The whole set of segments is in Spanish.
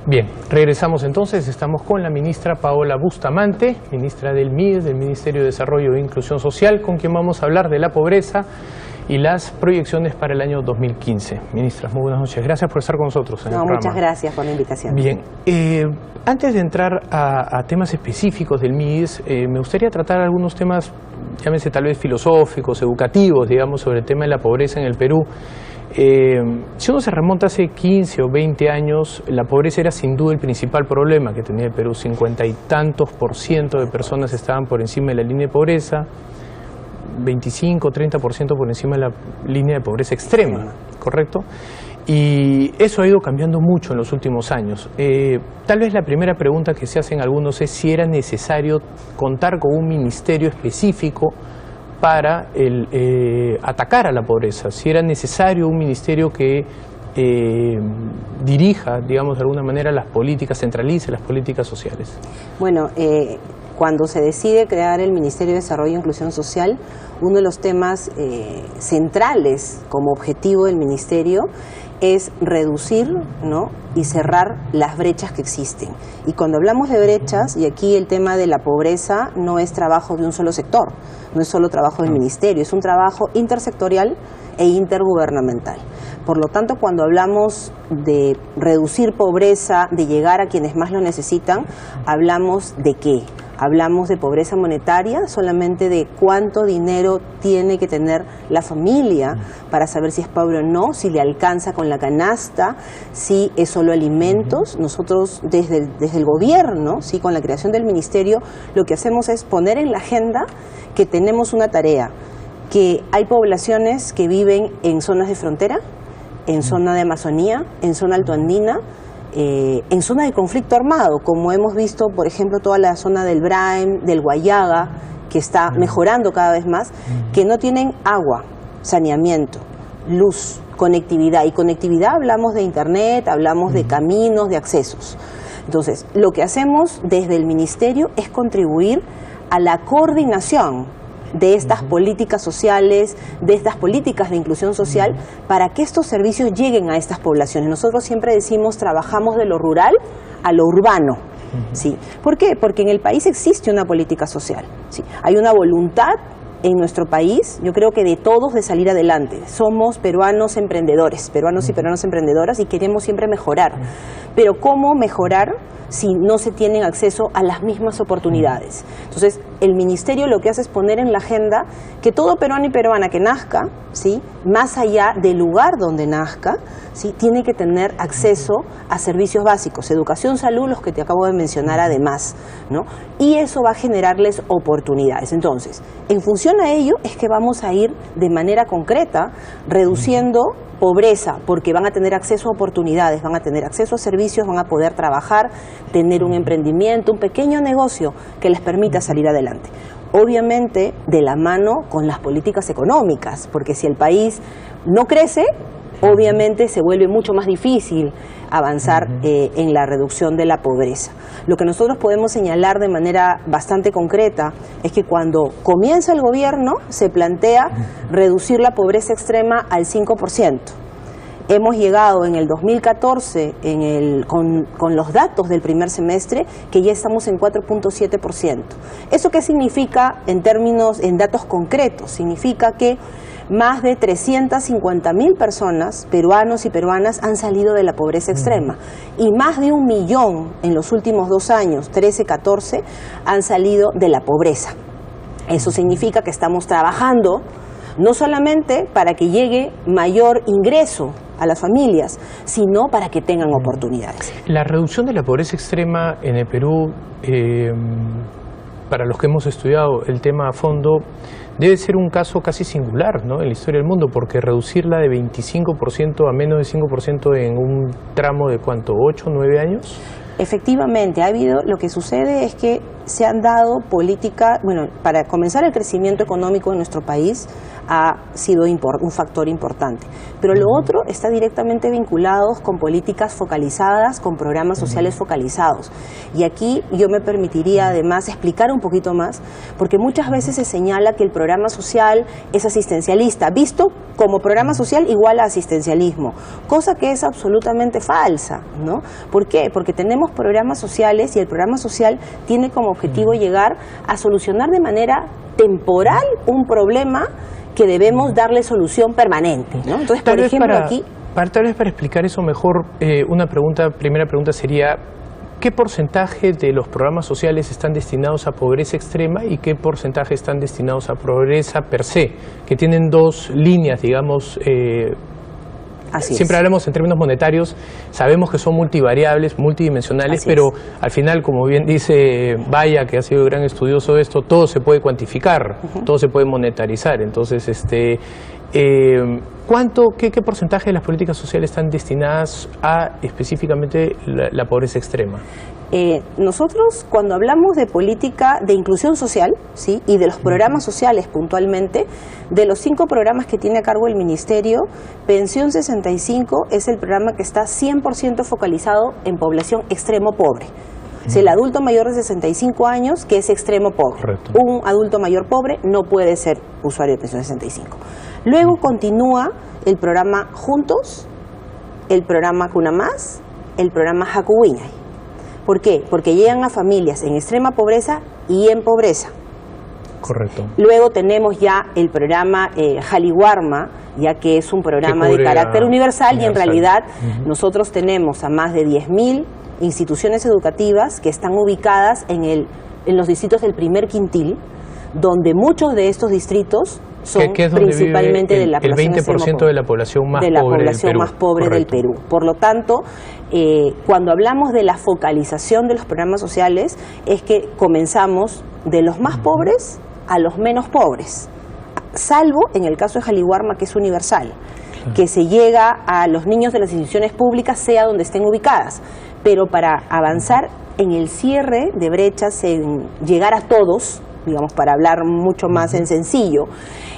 Bien, regresamos entonces, estamos con la ministra Paola Bustamante, ministra del MIDES, del Ministerio de Desarrollo e Inclusión Social, con quien vamos a hablar de la pobreza y las proyecciones para el año 2015. Ministra, muy buenas noches, gracias por estar con nosotros en el programa. Muchas gracias por la invitación. Bien, antes de entrar a temas específicos del MIDES, me gustaría tratar algunos temas, llámese tal vez filosóficos, educativos, digamos, sobre el tema de la pobreza en el Perú. Si uno se remonta hace 15 o 20 años, la pobreza era sin duda el principal problema que tenía el Perú. 50 y tantos % de personas estaban por encima de la línea de pobreza, 25 o 30% por encima de la línea de pobreza extrema, ¿correcto? Y eso ha ido cambiando mucho en los últimos años. Tal vez la primera pregunta que se hacen algunos es si era necesario contar con un ministerio específico para atacar a la pobreza, si era necesario un ministerio que dirija, digamos, de alguna manera las políticas, centralice las políticas sociales. Bueno, cuando se decide crear el Ministerio de Desarrollo e Inclusión Social, uno de los temas centrales como objetivo del ministerio es reducir, ¿no?, y cerrar las brechas que existen. Y cuando hablamos de brechas, y aquí el tema de la pobreza no es trabajo de un solo sector, no es solo trabajo del ministerio, es un trabajo intersectorial e intergubernamental. Por lo tanto, cuando hablamos de reducir pobreza, de llegar a quienes más lo necesitan, hablamos de ¿qué? Hablamos de pobreza monetaria, solamente de cuánto dinero tiene que tener la familia para saber si es pobre o no, si le alcanza con la canasta, si es solo alimentos. Nosotros desde el gobierno, ¿sí?, con la creación del ministerio, lo que hacemos es poner en la agenda que tenemos una tarea, que hay poblaciones que viven en zonas de frontera, en zona de Amazonía, en zona altoandina, en zona de conflicto armado, como hemos visto, por ejemplo, toda la zona del Braem, del Guayaga, que está mejorando cada vez más, que no tienen agua, saneamiento, luz, conectividad. Y conectividad hablamos de internet, hablamos de caminos, de accesos. Entonces, lo que hacemos desde el ministerio es contribuir a la coordinación de estas políticas sociales, de estas políticas de inclusión social, para que estos servicios lleguen a estas poblaciones. Nosotros siempre decimos, trabajamos de lo rural a lo urbano. ¿Sí? ¿Por qué? Porque en el país existe una política social. ¿Sí? Hay una voluntad en nuestro país, yo creo que de todos, de salir adelante. Somos peruanos emprendedores, peruanos y peruanas emprendedoras, y queremos siempre mejorar. Pero ¿cómo mejorar si no se tienen acceso a las mismas oportunidades? Entonces, el ministerio lo que hace es poner en la agenda que todo peruano y peruana que nazca, ¿sí?, más allá del lugar donde nazca, ¿sí?, tiene que tener acceso a servicios básicos, educación, salud, los que te acabo de mencionar además, ¿no? Y eso va a generarles oportunidades. Entonces, en función a ello es que vamos a ir de manera concreta reduciendo pobreza, porque van a tener acceso a oportunidades, van a tener acceso a servicios, van a poder trabajar, tener un emprendimiento, un pequeño negocio que les permita salir adelante. Obviamente de la mano con las políticas económicas, porque si el país no crece, obviamente se vuelve mucho más difícil avanzar en la reducción de la pobreza. Lo que nosotros podemos señalar de manera bastante concreta es que cuando comienza el gobierno se plantea reducir la pobreza extrema al 5%. Hemos llegado en el 2014, con los datos del primer semestre, que ya estamos en 4.7%. ¿Eso qué significa en datos concretos? Significa que más de 350.000 personas, peruanos y peruanas, han salido de la pobreza extrema. Y más de 1 millón en los últimos 2 años, 13, 14, han salido de la pobreza. Eso significa que estamos trabajando no solamente para que llegue mayor ingreso a las familias, sino para que tengan oportunidades. La reducción de la pobreza extrema en el Perú, para los que hemos estudiado el tema a fondo, debe ser un caso casi singular, ¿no?, en la historia del mundo, porque reducirla de 25% a menos de 5% en un tramo de ¿cuánto? ¿8, 9 años? Efectivamente, lo que sucede es que se han dado políticas, bueno, para comenzar el crecimiento económico en nuestro país ha sido un factor importante, pero lo otro está directamente vinculado con políticas focalizadas, con programas sociales focalizados. Y aquí yo me permitiría además explicar un poquito más, porque muchas veces se señala que el programa social es asistencialista, visto como programa social igual a asistencialismo, cosa que es absolutamente falsa, ¿no? ¿Por qué? Porque tenemos programas sociales y el programa social tiene como objetivo llegar a solucionar de manera temporal un problema que debemos darle solución permanente, ¿no? Entonces, por ejemplo, aquí... Tal vez para explicar eso mejor, primera pregunta sería, ¿qué porcentaje de los programas sociales están destinados a pobreza extrema y qué porcentaje están destinados a pobreza per se? Que tienen dos líneas, digamos... Siempre hablamos en términos monetarios, sabemos que son multivariables, multidimensionales, pero al final, como bien dice Vaya, que ha sido gran estudioso de esto, todo se puede cuantificar, todo se puede monetarizar. Entonces, ¿qué porcentaje de las políticas sociales están destinadas a específicamente la pobreza extrema? Nosotros, cuando hablamos de política de inclusión social, ¿sí?, y de los programas sociales puntualmente, de los 5 programas que tiene a cargo el Ministerio, Pensión 65 es el programa que está 100% focalizado en población extremo pobre. Es el adulto mayor de 65 años que es extremo pobre. Correcto. Un adulto mayor pobre no puede ser usuario de Pensión 65. Luego continúa el programa Juntos, el programa Cuna Más, el programa Jacuwiñay. ¿Por qué? Porque llegan a familias en extrema pobreza y en pobreza. Correcto. Luego tenemos ya el programa Jaliwarma, ya que es un programa de carácter universal y en realidad nosotros tenemos a más de 10.000 instituciones educativas que están ubicadas en los distritos del primer quintil, donde muchos de estos distritos son principalmente de la población el 20% de la población más pobre del Perú. Por lo tanto, cuando hablamos de la focalización de los programas sociales, es que comenzamos de los más pobres a los menos pobres, salvo en el caso de Jaliwarma, que es universal, que se llega a los niños de las instituciones públicas, sea donde estén ubicadas. Pero para avanzar en el cierre de brechas, en llegar a todos, digamos, para hablar mucho más en sencillo,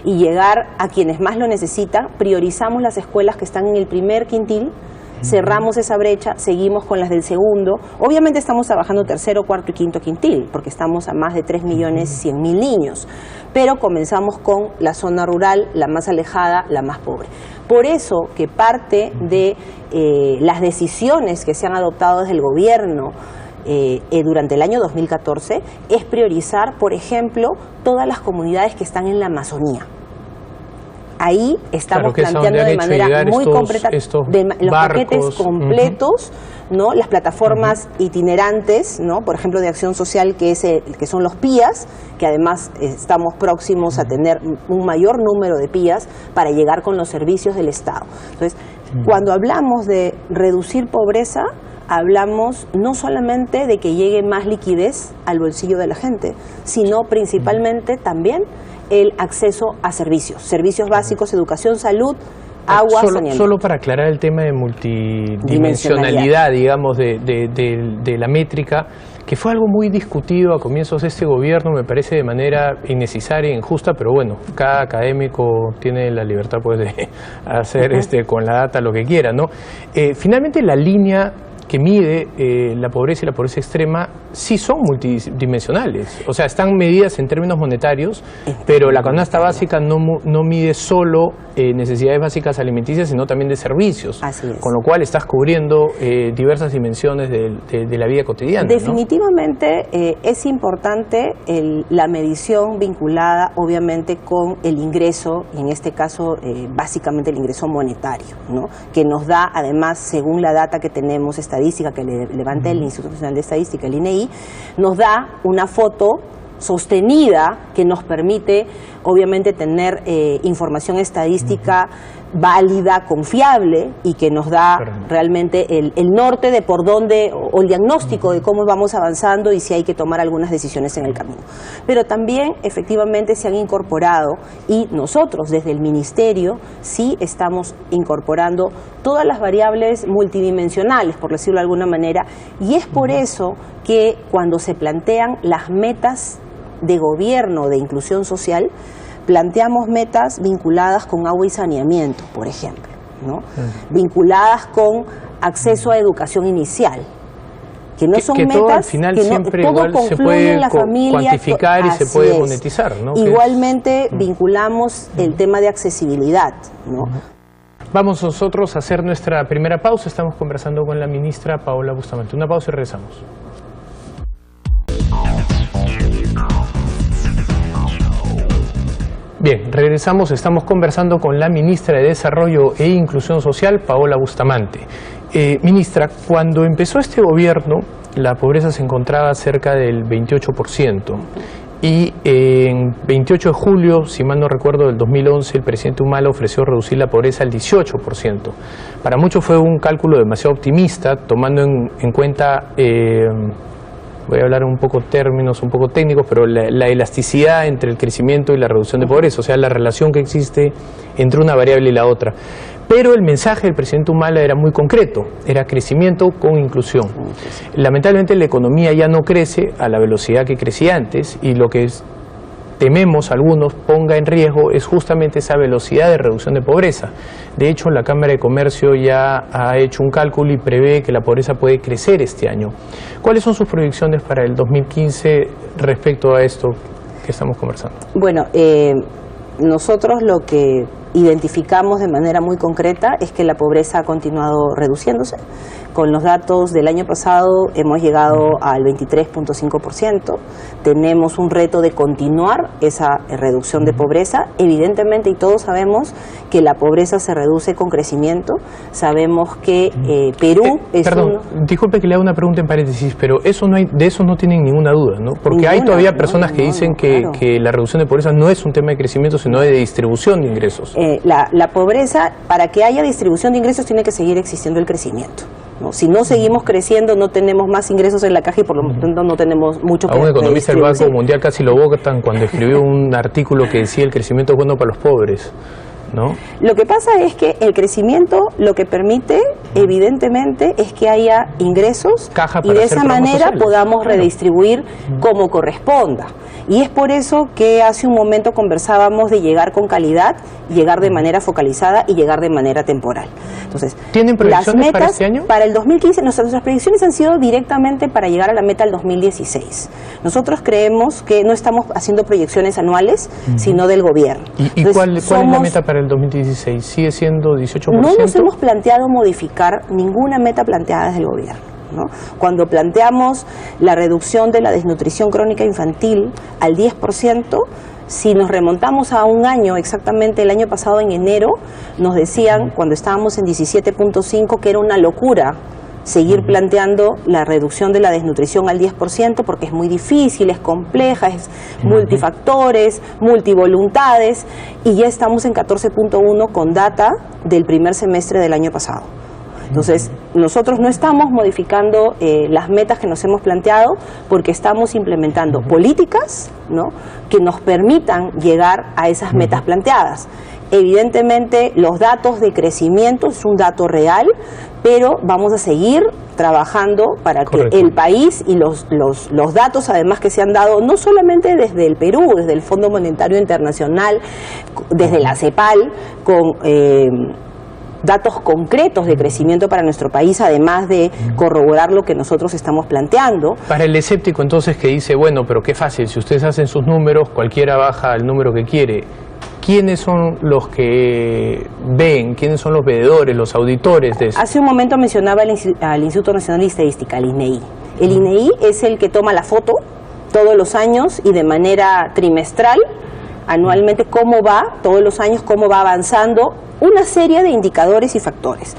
y llegar a quienes más lo necesitan, priorizamos las escuelas que están en el primer quintil, cerramos esa brecha, seguimos con las del segundo. Obviamente estamos trabajando tercero, cuarto y quinto quintil, porque estamos a más de 3.100.000 niños, pero comenzamos con la zona rural, la más alejada, la más pobre. Por eso que parte de las decisiones que se han adoptado desde el gobierno durante el año 2014 es priorizar, por ejemplo, todas las comunidades que están en la Amazonía. Ahí estamos planteando de manera muy concreta los paquetes completos, ¿no? Las plataformas itinerantes, ¿no? Por ejemplo, de acción social, que son los PIAs, que además estamos próximos a tener un mayor número de PIAs para llegar con los servicios del Estado. Entonces, cuando hablamos de reducir pobreza, hablamos no solamente de que llegue más liquidez al bolsillo de la gente, sino principalmente también el acceso a servicios básicos, educación, salud, agua, saneamiento. Solo para aclarar el tema de multidimensionalidad, digamos, de la métrica, que fue algo muy discutido a comienzos de este gobierno, me parece de manera innecesaria e injusta, pero bueno, cada académico tiene la libertad, pues, de hacer con la data lo que quiera, ¿no? Finalmente, la línea que mide la pobreza y la pobreza extrema sí son multidimensionales, o sea, están medidas en términos monetarios, pero la canasta básica no mide solo necesidades básicas alimenticias, sino también de servicios, con lo cual estás cubriendo diversas dimensiones de la vida cotidiana. Definitivamente, ¿no? Es importante la medición vinculada obviamente con el ingreso, y en este caso básicamente el ingreso monetario, ¿no? Que nos da además, según la data que tenemos estadística que levanta el Instituto Nacional de Estadística, el INEI, nos da una foto sostenida que nos permite obviamente tener información estadística válida, confiable y que nos da realmente el norte de por dónde, o el diagnóstico de cómo vamos avanzando y si hay que tomar algunas decisiones en el camino. Pero también efectivamente se han incorporado, y nosotros desde el Ministerio sí estamos incorporando todas las variables multidimensionales, por decirlo de alguna manera, y es por eso que cuando se plantean las metas de gobierno de inclusión social, planteamos metas vinculadas con agua y saneamiento, por ejemplo, ¿no? Vinculadas con acceso a educación inicial, que no son metas todo al final que no, siempre todo igual se puede en la familia, cuantificar y se puede monetizar, ¿no? Igualmente vinculamos el tema de accesibilidad, ¿no? Vamos nosotros a hacer nuestra primera pausa. Estamos conversando con la ministra Paola Bustamante. Una pausa y regresamos. Bien, regresamos, estamos conversando con la ministra de Desarrollo e Inclusión Social, Paola Bustamante. Ministra, cuando empezó este gobierno, la pobreza se encontraba cerca del 28%. Y en 28 de julio, si mal no recuerdo, del 2011, el presidente Humala ofreció reducir la pobreza al 18%. Para muchos fue un cálculo demasiado optimista, tomando en cuenta... voy a hablar un poco términos un poco técnicos, pero la elasticidad entre el crecimiento y la reducción de pobreza, o sea, la relación que existe entre una variable y la otra. Pero el mensaje del presidente Humala era muy concreto, era crecimiento con inclusión. Lamentablemente la economía ya no crece a la velocidad que crecía antes, y lo que tememos algunos ponga en riesgo es justamente esa velocidad de reducción de pobreza. De hecho, la Cámara de Comercio ya ha hecho un cálculo y prevé que la pobreza puede crecer este año. ¿Cuáles son sus proyecciones para el 2015 respecto a esto que estamos conversando? Bueno, nosotros lo que identificamos de manera muy concreta es que la pobreza ha continuado reduciéndose. Con los datos del año pasado hemos llegado al 23.5%. Tenemos un reto de continuar esa reducción de pobreza. Evidentemente, y todos sabemos que la pobreza se reduce con crecimiento. Sabemos que Perú es disculpe que le haga una pregunta en paréntesis, pero eso no hay, de eso no tienen ninguna duda, ¿no? Porque hay todavía personas que dicen que la reducción de pobreza no es un tema de crecimiento, sino de distribución de ingresos. La pobreza, para que haya distribución de ingresos, tiene que seguir existiendo el crecimiento, ¿no? Si no seguimos creciendo, no tenemos más ingresos en la caja y por lo tanto no tenemos mucho que a un economista del Banco Mundial casi lo votan cuando escribió un artículo que decía el crecimiento es bueno para los pobres, ¿no? Lo que pasa es que el crecimiento lo que permite, evidentemente, es que haya ingresos y de esa manera podamos redistribuir como corresponda. Y es por eso que hace un momento conversábamos de llegar con calidad, llegar de manera focalizada y llegar de manera temporal. Entonces, ¿tienen proyecciones para este año? Para el 2015, nuestras proyecciones han sido directamente para llegar a la meta del 2016. Nosotros creemos que no estamos haciendo proyecciones anuales, sino del gobierno. ¿Y cuál es la meta para el 2016? ¿Sigue siendo 18%? No nos hemos planteado modificar ninguna meta planteada desde el gobierno, ¿no? Cuando planteamos la reducción de la desnutrición crónica infantil al 10%, si nos remontamos a un año, exactamente el año pasado en enero, nos decían, cuando estábamos en 17.5, que era una locura seguir planteando la reducción de la desnutrición al 10%, porque es muy difícil, es compleja, es multifactores, multivoluntades, y ya estamos en 14.1 con data del primer semestre del año pasado. Entonces, nosotros no estamos modificando las metas que nos hemos planteado, porque estamos implementando políticas, ¿no?, que nos permitan llegar a esas metas planteadas. Evidentemente, los datos de crecimiento es un dato real, pero vamos a seguir trabajando para que el país y los datos además que se han dado, no solamente desde el Perú, desde el Fondo Monetario Internacional, desde la CEPAL, con datos concretos de crecimiento para nuestro país, además de corroborar lo que nosotros estamos planteando. Para el escéptico entonces que dice, bueno, pero qué fácil, si ustedes hacen sus números, cualquiera baja el número que quiere. ¿Quiénes son los que ven? ¿Quiénes son los veedores, los auditores de eso? Hace un momento mencionaba al Instituto Nacional de Estadística, el INEI. El INEI es el que toma la foto todos los años y de manera trimestral, anualmente, cómo va, todos los años, cómo va avanzando una serie de indicadores y factores.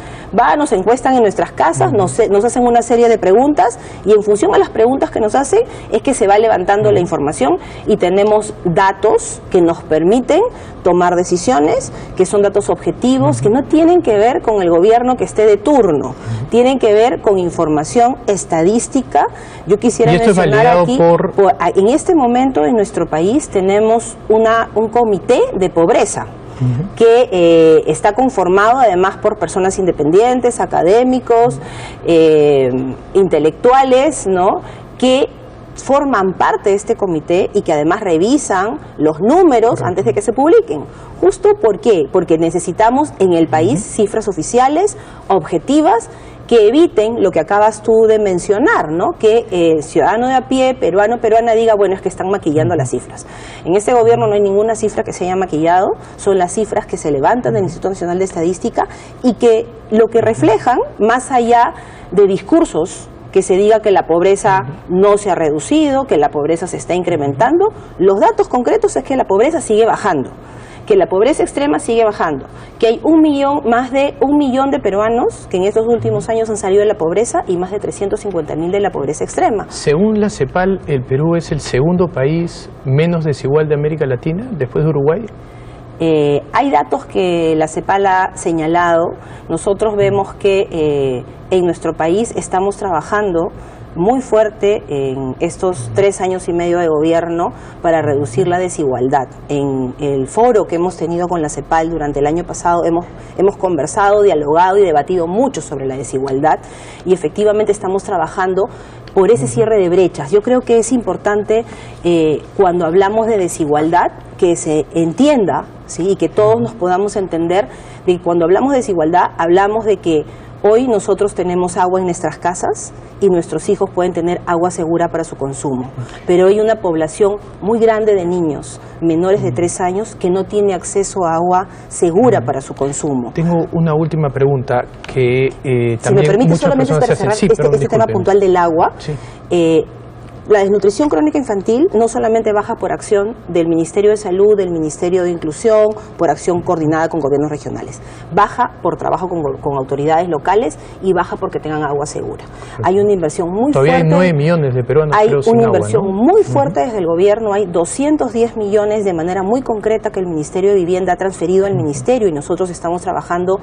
Nos encuestan en nuestras casas, nos hacen una serie de preguntas y en función a las preguntas que nos hacen es que se va levantando la información y tenemos datos que nos permiten tomar decisiones, que son datos objetivos, que no tienen que ver con el gobierno que esté de turno, tienen que ver con información estadística. Yo quisiera mencionar aquí, en este momento en nuestro país tenemos un comité de pobreza que está conformado además por personas independientes, académicos, intelectuales, ¿no?, que forman parte de este comité y que además revisan los números antes de que se publiquen. ¿Justo por qué? Porque necesitamos en el país cifras oficiales, objetivas, que eviten lo que acabas tú de mencionar, ¿no?, que el ciudadano de a pie, peruano, peruana, diga, bueno, es que están maquillando las cifras. En este gobierno no hay ninguna cifra que se haya maquillado, son las cifras que se levantan del Instituto Nacional de Estadística y que lo que reflejan, más allá de discursos que se diga que la pobreza no se ha reducido, que la pobreza se está incrementando, los datos concretos es que la pobreza sigue bajando, que la pobreza extrema sigue bajando, que hay más de 1 millón de peruanos que en estos últimos años han salido de la pobreza y más de 350.000 de la pobreza extrema. Según la CEPAL, ¿el Perú es el segundo país menos desigual de América Latina, después de Uruguay? Hay datos que la CEPAL ha señalado. Nosotros vemos que en nuestro país estamos trabajando muy fuerte en estos 3 años y medio de gobierno para reducir la desigualdad. En el foro que hemos tenido con la CEPAL durante el año pasado hemos conversado, dialogado y debatido mucho sobre la desigualdad y efectivamente estamos trabajando por ese cierre de brechas. Yo creo que es importante cuando hablamos de desigualdad que se entienda, ¿sí?, y que todos nos podamos entender de que cuando hablamos de desigualdad hablamos de que hoy nosotros tenemos agua en nuestras casas y nuestros hijos pueden tener agua segura para su consumo, pero hay una población muy grande de niños menores de 3 años que no tiene acceso a agua segura para su consumo. Tengo una última pregunta que también si me permite solamente para cerrar este tema puntual del agua. Sí. La desnutrición crónica infantil no solamente baja por acción del Ministerio de Salud, del Ministerio de Inclusión, por acción coordinada con gobiernos regionales. Baja por trabajo con autoridades locales y baja porque tengan agua segura. Hay una inversión muy fuerte. Todavía hay 9 millones de peruanos. Hay una inversión muy fuerte desde el gobierno. Hay 210 millones de manera muy concreta que el Ministerio de Vivienda ha transferido al Ministerio y nosotros estamos trabajando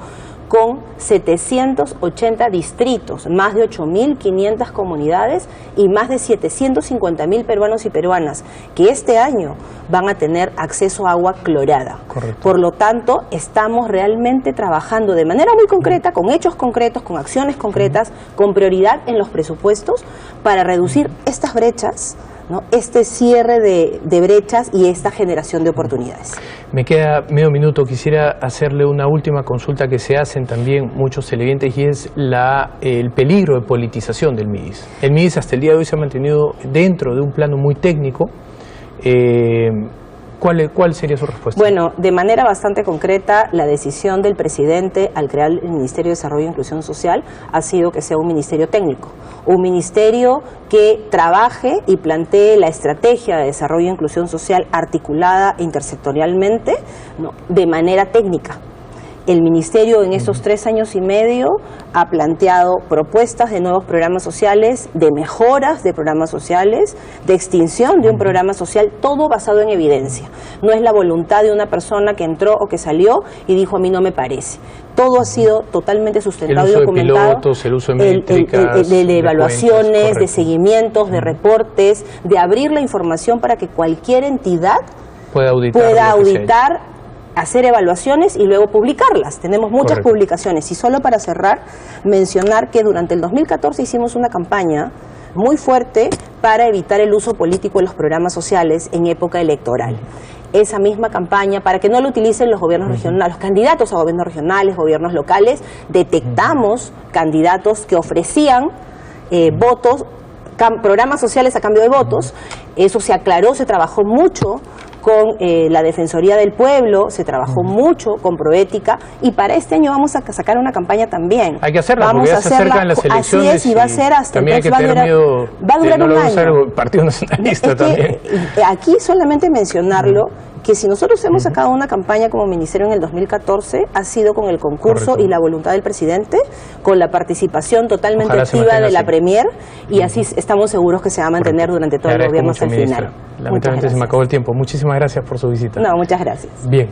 con 780 distritos, más de 8.500 comunidades y más de 750.000 peruanos y peruanas que este año van a tener acceso a agua clorada. Correcto. Por lo tanto, estamos realmente trabajando de manera muy concreta, con hechos concretos, con acciones concretas, con prioridad en los presupuestos para reducir estas brechas, ¿no?, este cierre de brechas y esta generación de oportunidades. Me queda medio minuto, quisiera hacerle una última consulta que se hacen también muchos televidentes y es el peligro de politización del MIDIS. El MIDIS hasta el día de hoy se ha mantenido dentro de un plano muy técnico. ¿Cuál sería su respuesta? Bueno, de manera bastante concreta, la decisión del presidente al crear el Ministerio de Desarrollo e Inclusión Social ha sido que sea un ministerio técnico, un ministerio que trabaje y plantee la estrategia de desarrollo e inclusión social articulada intersectorialmente, ¿no?, de manera técnica. El Ministerio en estos 3 años y medio ha planteado propuestas de nuevos programas sociales, de mejoras de programas sociales, de extinción de un programa social, todo basado en evidencia. No es la voluntad de una persona que entró o que salió y dijo a mí no me parece. Todo ha sido totalmente sustentado y documentado. El uso de pilotos, el uso de métricas, de evaluaciones, de seguimientos, de reportes, de abrir la información para que cualquier entidad pueda auditar, hacer evaluaciones y luego publicarlas. Tenemos muchas publicaciones. Y solo para cerrar, mencionar que durante el 2014 hicimos una campaña muy fuerte para evitar el uso político de los programas sociales en época electoral. Esa misma campaña, para que no lo utilicen los gobiernos regionales, los candidatos a gobiernos regionales, gobiernos locales, detectamos candidatos que ofrecían votos, programas sociales a cambio de votos. Eso se aclaró, se trabajó mucho con la Defensoría del Pueblo, se trabajó mucho con Proética y para este año vamos a sacar una campaña también. Hay que hacerla porque ya se acercan las elecciones. Así es, y va a ser hasta también hay que tener miedo va a durar un año. El Partido Nacionalista también. Aquí solamente mencionarlo que si nosotros hemos sacado una campaña como ministerio en el 2014, ha sido con el concurso y la voluntad del presidente, con la participación totalmente activa de la Premier, y así estamos seguros que se va a mantener durante todo el gobierno hasta el final. Lamentablemente se me acabó el tiempo. Muchísimas gracias por su visita. No, muchas gracias. Bien,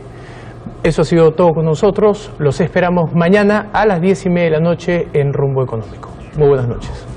eso ha sido todo con nosotros. Los esperamos mañana a las 10:30 de la noche en Rumbo Económico. Muy buenas noches.